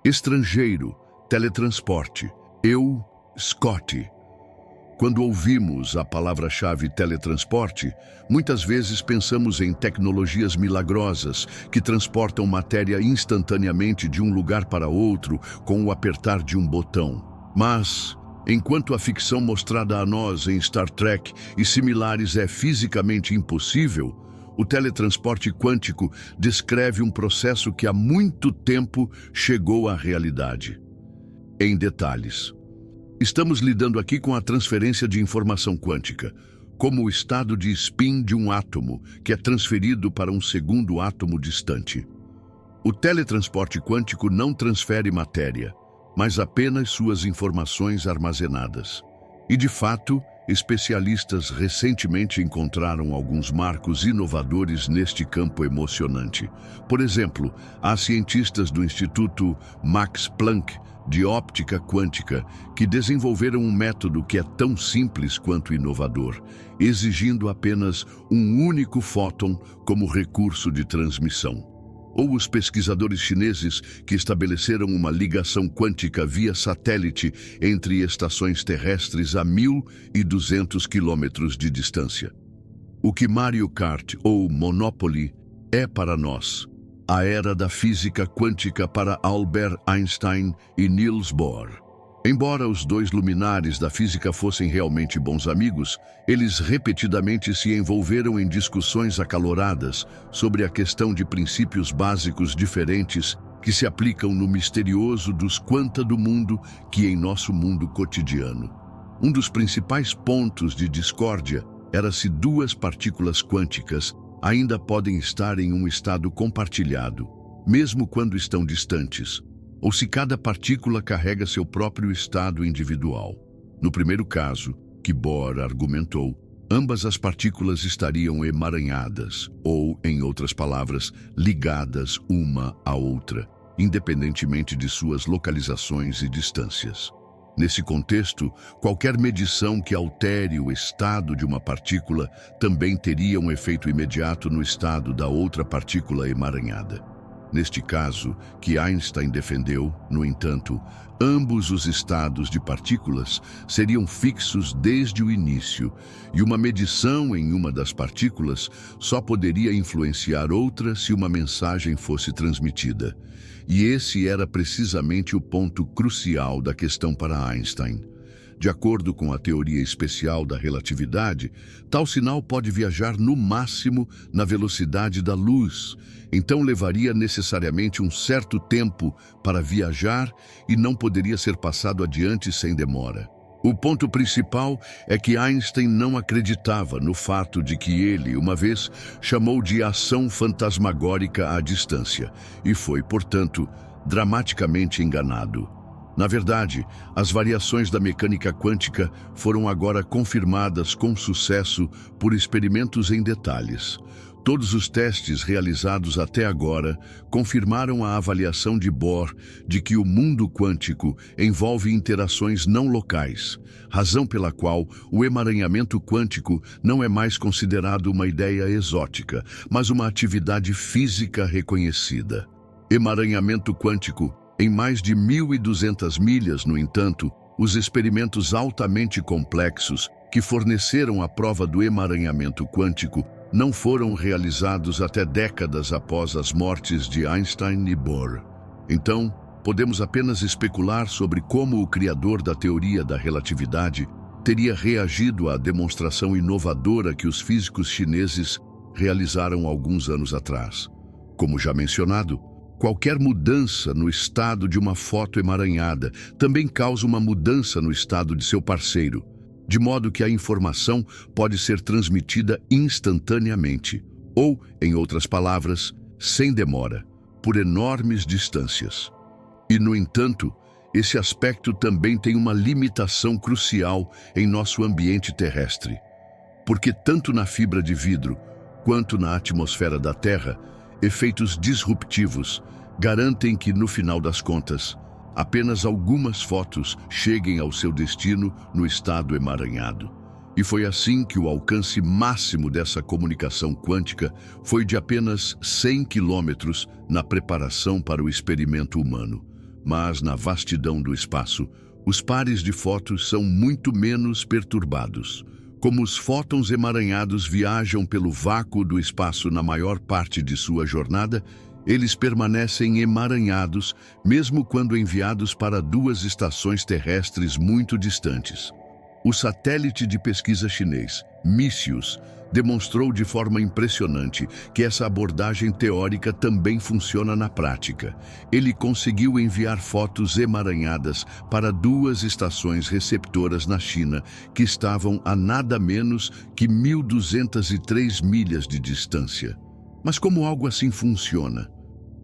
Estrangeiro, teletransporte. Eu, Scott. Quando ouvimos a palavra-chave teletransporte, muitas vezes pensamos em tecnologias milagrosas que transportam matéria instantaneamente de um lugar para outro com o apertar de um botão. Mas, enquanto a ficção mostrada a nós em Star Trek e similares é fisicamente impossível, o teletransporte quântico descreve um processo que há muito tempo chegou à realidade. Em detalhes, estamos lidando aqui com a transferência de informação quântica, como o estado de spin de um átomo que é transferido para um segundo átomo distante. O teletransporte quântico não transfere matéria, mas apenas suas informações armazenadas. E, de fato, especialistas recentemente encontraram alguns marcos inovadores neste campo emocionante. Por exemplo, há cientistas do Instituto Max Planck de óptica quântica que desenvolveram um método que é tão simples quanto inovador, exigindo apenas um único fóton como recurso de transmissão. Ou os pesquisadores chineses que estabeleceram uma ligação quântica via satélite entre estações terrestres a 1.200 quilômetros de distância. O que Mario Kart ou Monopoly é para nós, a era da física quântica para Albert Einstein e Niels Bohr. Embora os dois luminares da física fossem realmente bons amigos, eles repetidamente se envolveram em discussões acaloradas sobre a questão de princípios básicos diferentes que se aplicam no misterioso dos quanta do mundo que em nosso mundo cotidiano. Um dos principais pontos de discórdia era se duas partículas quânticas ainda podem estar em um estado compartilhado, mesmo quando estão distantes, ou se cada partícula carrega seu próprio estado individual. No primeiro caso, que Bohr argumentou, ambas as partículas estariam emaranhadas, ou, em outras palavras, ligadas uma à outra, independentemente de suas localizações e distâncias. Nesse contexto, qualquer medição que altere o estado de uma partícula também teria um efeito imediato no estado da outra partícula emaranhada. Neste caso, que Einstein defendeu, no entanto, ambos os estados de partículas seriam fixos desde o início, e uma medição em uma das partículas só poderia influenciar outra se uma mensagem fosse transmitida. E esse era precisamente o ponto crucial da questão para Einstein. De acordo com a teoria especial da relatividade, tal sinal pode viajar no máximo na velocidade da luz, então levaria necessariamente um certo tempo para viajar e não poderia ser passado adiante sem demora. O ponto principal é que Einstein não acreditava no fato de que ele, uma vez, chamou de ação fantasmagórica à distância, e foi, portanto, dramaticamente enganado. Na verdade, as variações da mecânica quântica foram agora confirmadas com sucesso por experimentos em detalhes. Todos os testes realizados até agora confirmaram a avaliação de Bohr de que o mundo quântico envolve interações não locais, razão pela qual o emaranhamento quântico não é mais considerado uma ideia exótica, mas uma atividade física reconhecida. Emaranhamento quântico. Em mais de 1.200 milhas, no entanto, os experimentos altamente complexos que forneceram a prova do emaranhamento quântico não foram realizados até décadas após as mortes de Einstein e Bohr. Então, podemos apenas especular sobre como o criador da teoria da relatividade teria reagido à demonstração inovadora que os físicos chineses realizaram alguns anos atrás. Como já mencionado, qualquer mudança no estado de uma foto emaranhada também causa uma mudança no estado de seu parceiro, de modo que a informação pode ser transmitida instantaneamente, ou, em outras palavras, sem demora, por enormes distâncias. E, no entanto, esse aspecto também tem uma limitação crucial em nosso ambiente terrestre, porque tanto na fibra de vidro quanto na atmosfera da Terra, efeitos disruptivos garantem que, no final das contas, apenas algumas fotos cheguem ao seu destino no estado emaranhado. E foi assim que o alcance máximo dessa comunicação quântica foi de apenas 100 quilômetros na preparação para o experimento humano. Mas na vastidão do espaço, os pares de fótons são muito menos perturbados. Como os fótons emaranhados viajam pelo vácuo do espaço na maior parte de sua jornada, eles permanecem emaranhados mesmo quando enviados para duas estações terrestres muito distantes. O satélite de pesquisa chinês, Misius, demonstrou de forma impressionante que essa abordagem teórica também funciona na prática. Ele conseguiu enviar fotos emaranhadas para duas estações receptoras na China, que estavam a nada menos que 1.203 milhas de distância. Mas como algo assim funciona?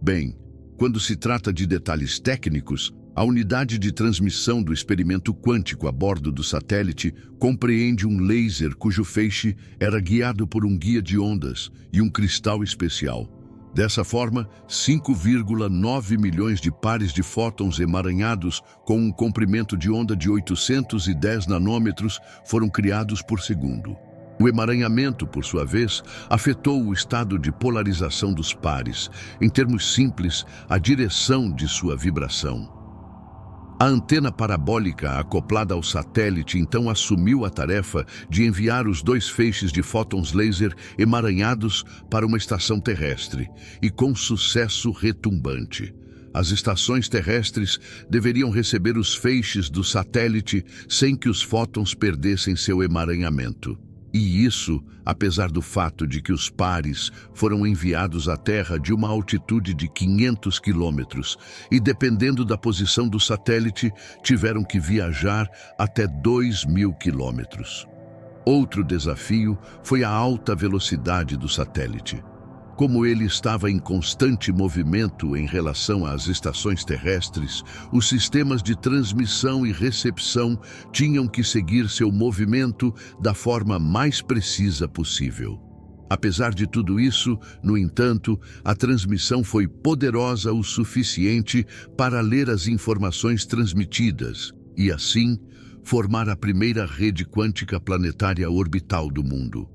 Bem, quando se trata de detalhes técnicos, a unidade de transmissão do experimento quântico a bordo do satélite compreende um laser cujo feixe era guiado por um guia de ondas e um cristal especial. Dessa forma, 5,9 milhões de pares de fótons emaranhados com um comprimento de onda de 810 nanômetros foram criados por segundo. O emaranhamento, por sua vez, afetou o estado de polarização dos pares, em termos simples, a direção de sua vibração. A antena parabólica acoplada ao satélite então assumiu a tarefa de enviar os dois feixes de fótons laser emaranhados para uma estação terrestre, e com sucesso retumbante. As estações terrestres deveriam receber os feixes do satélite sem que os fótons perdessem seu emaranhamento. E isso, apesar do fato de que os pares foram enviados à Terra de uma altitude de 500 quilômetros e, dependendo da posição do satélite, tiveram que viajar até 2.000 quilômetros. Outro desafio foi a alta velocidade do satélite. Como ele estava em constante movimento em relação às estações terrestres, os sistemas de transmissão e recepção tinham que seguir seu movimento da forma mais precisa possível. Apesar de tudo isso, no entanto, a transmissão foi poderosa o suficiente para ler as informações transmitidas e, assim, formar a primeira rede quântica planetária orbital do mundo.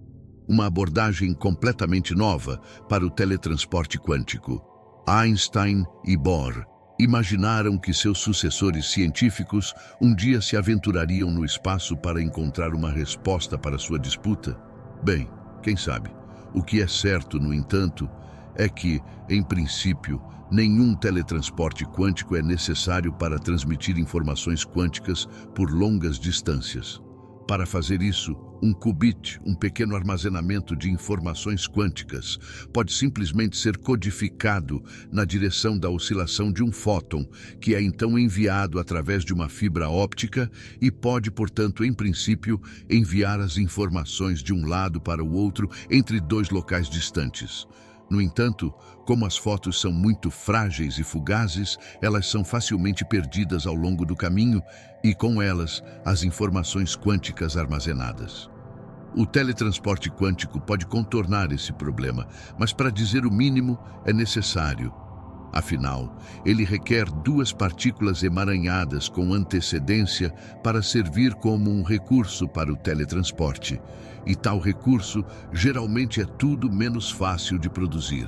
Uma abordagem completamente nova para o teletransporte quântico. Einstein e Bohr imaginaram que seus sucessores científicos um dia se aventurariam no espaço para encontrar uma resposta para sua disputa. Bem, quem sabe? O que é certo, no entanto, é que, em princípio, nenhum teletransporte quântico é necessário para transmitir informações quânticas por longas distâncias. Para fazer isso, um qubit, um pequeno armazenamento de informações quânticas, pode simplesmente ser codificado na direção da oscilação de um fóton, que é então enviado através de uma fibra óptica e pode, portanto, em princípio, enviar as informações de um lado para o outro entre dois locais distantes. No entanto, como as fotos são muito frágeis e fugazes, elas são facilmente perdidas ao longo do caminho e, com elas, as informações quânticas armazenadas. O teletransporte quântico pode contornar esse problema, mas, para dizer o mínimo, é necessário. Afinal, ele requer duas partículas emaranhadas com antecedência para servir como um recurso para o teletransporte. E tal recurso geralmente é tudo menos fácil de produzir.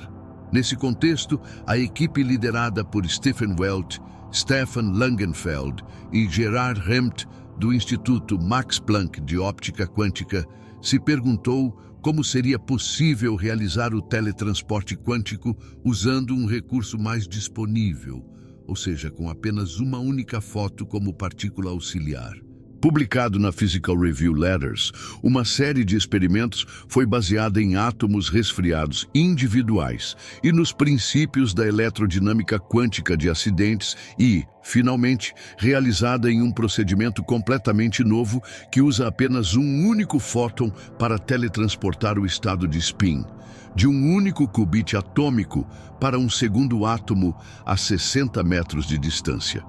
Nesse contexto, a equipe liderada por Stephen Welt, Stefan Langenfeld e Gerard Hempt, do Instituto Max Planck de Óptica Quântica, se perguntou como seria possível realizar o teletransporte quântico usando um recurso mais disponível, ou seja, com apenas uma única foto como partícula auxiliar. Publicado na Physical Review Letters, uma série de experimentos foi baseada em átomos resfriados individuais e nos princípios da eletrodinâmica quântica de acidentes e, finalmente, realizada em um procedimento completamente novo que usa apenas um único fóton para teletransportar o estado de spin, de um único qubit atômico para um segundo átomo a 60 metros de distância.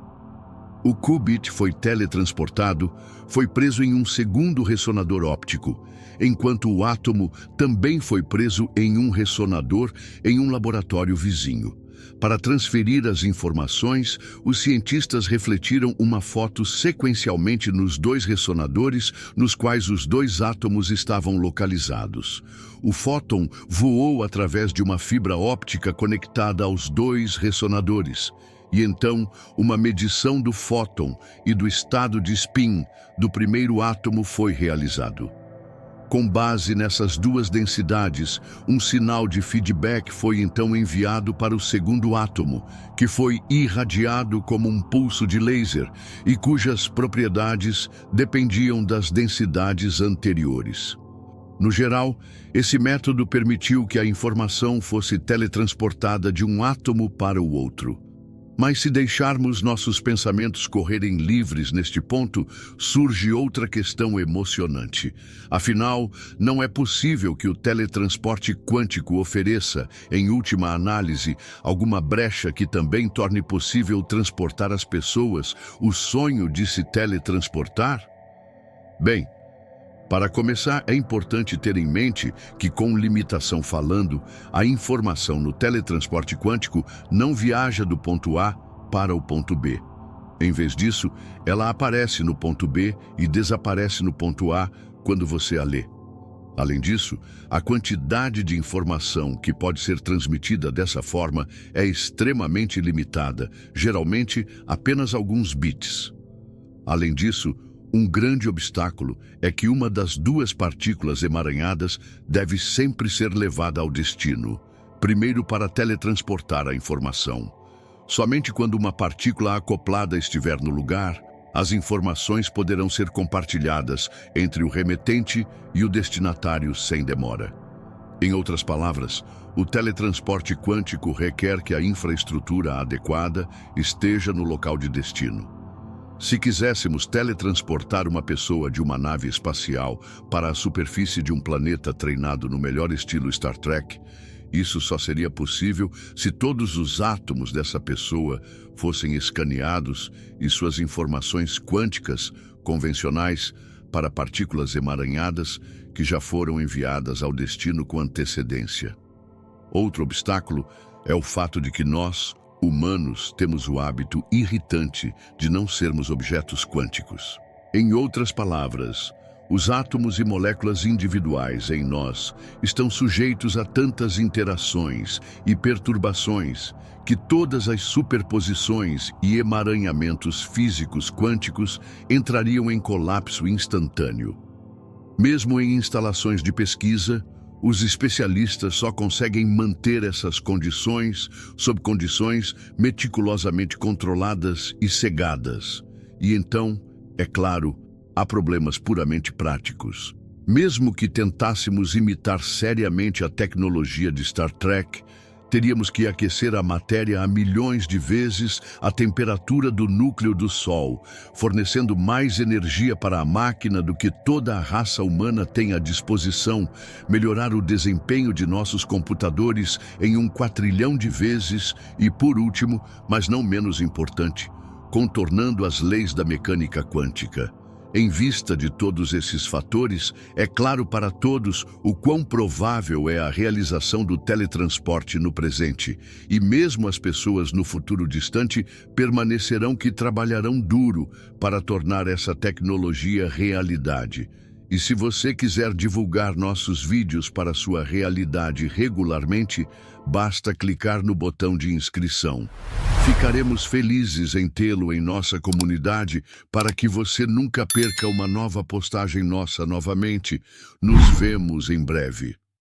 O qubit foi teletransportado, foi preso em um segundo ressonador óptico, enquanto o átomo também foi preso em um ressonador em um laboratório vizinho. Para transferir as informações, os cientistas refletiram uma foto sequencialmente nos dois ressonadores nos quais os dois átomos estavam localizados. O fóton voou através de uma fibra óptica conectada aos dois ressonadores. e então uma medição do fóton e do estado de spin do primeiro átomo foi realizado. Com base nessas duas densidades, um sinal de feedback foi então enviado para o segundo átomo, que foi irradiado como um pulso de laser e cujas propriedades dependiam das densidades anteriores. No geral, esse método permitiu que a informação fosse teletransportada de um átomo para o outro. Mas se deixarmos nossos pensamentos correrem livres neste ponto, surge outra questão emocionante. Afinal, não é possível que o teletransporte quântico ofereça, em última análise, alguma brecha que também torne possível transportar as pessoas o sonho de se teletransportar? Bem, para começar, é importante ter em mente que, com limitação falando, a informação no teletransporte quântico não viaja do ponto A para o ponto B. Em vez disso, ela aparece no ponto B e desaparece no ponto A quando você a lê. Além disso, a quantidade de informação que pode ser transmitida dessa forma é extremamente limitada, geralmente apenas alguns bits. Além disso, um grande obstáculo é que uma das duas partículas emaranhadas deve sempre ser levada ao destino, primeiro para teletransportar a informação. Somente quando uma partícula acoplada estiver no lugar, as informações poderão ser compartilhadas entre o remetente e o destinatário sem demora. Em outras palavras, o teletransporte quântico requer que a infraestrutura adequada esteja no local de destino. Se quiséssemos teletransportar uma pessoa de uma nave espacial para a superfície de um planeta treinado no melhor estilo Star Trek, isso só seria possível se todos os átomos dessa pessoa fossem escaneados e suas informações quânticas convencionais para partículas emaranhadas que já foram enviadas ao destino com antecedência. Outro obstáculo é o fato de que nós, humanos, temos o hábito irritante de não sermos objetos quânticos. Em outras palavras, os átomos e moléculas individuais em nós estão sujeitos a tantas interações e perturbações que todas as superposições e emaranhamentos físicos quânticos entrariam em colapso instantâneo. Mesmo em instalações de pesquisa, os especialistas só conseguem manter essas condições sob condições meticulosamente controladas e cegadas. E então, é claro, há problemas puramente práticos. Mesmo que tentássemos imitar seriamente a tecnologia de Star Trek, teríamos que aquecer a matéria a milhões de vezes a temperatura do núcleo do Sol, fornecendo mais energia para a máquina do que toda a raça humana tem à disposição, melhorar o desempenho de nossos computadores em 1 quatrilhão de vezes e, por último, mas não menos importante, contornando as leis da mecânica quântica. Em vista de todos esses fatores, é claro para todos o quão provável é a realização do teletransporte no presente, e mesmo as pessoas no futuro distante permanecerão que trabalharão duro para tornar essa tecnologia realidade. E se você quiser divulgar nossos vídeos para sua realidade regularmente, basta clicar no botão de inscrição. Ficaremos felizes em tê-lo em nossa comunidade para que você nunca perca uma nova postagem nossa novamente. Nos vemos em breve.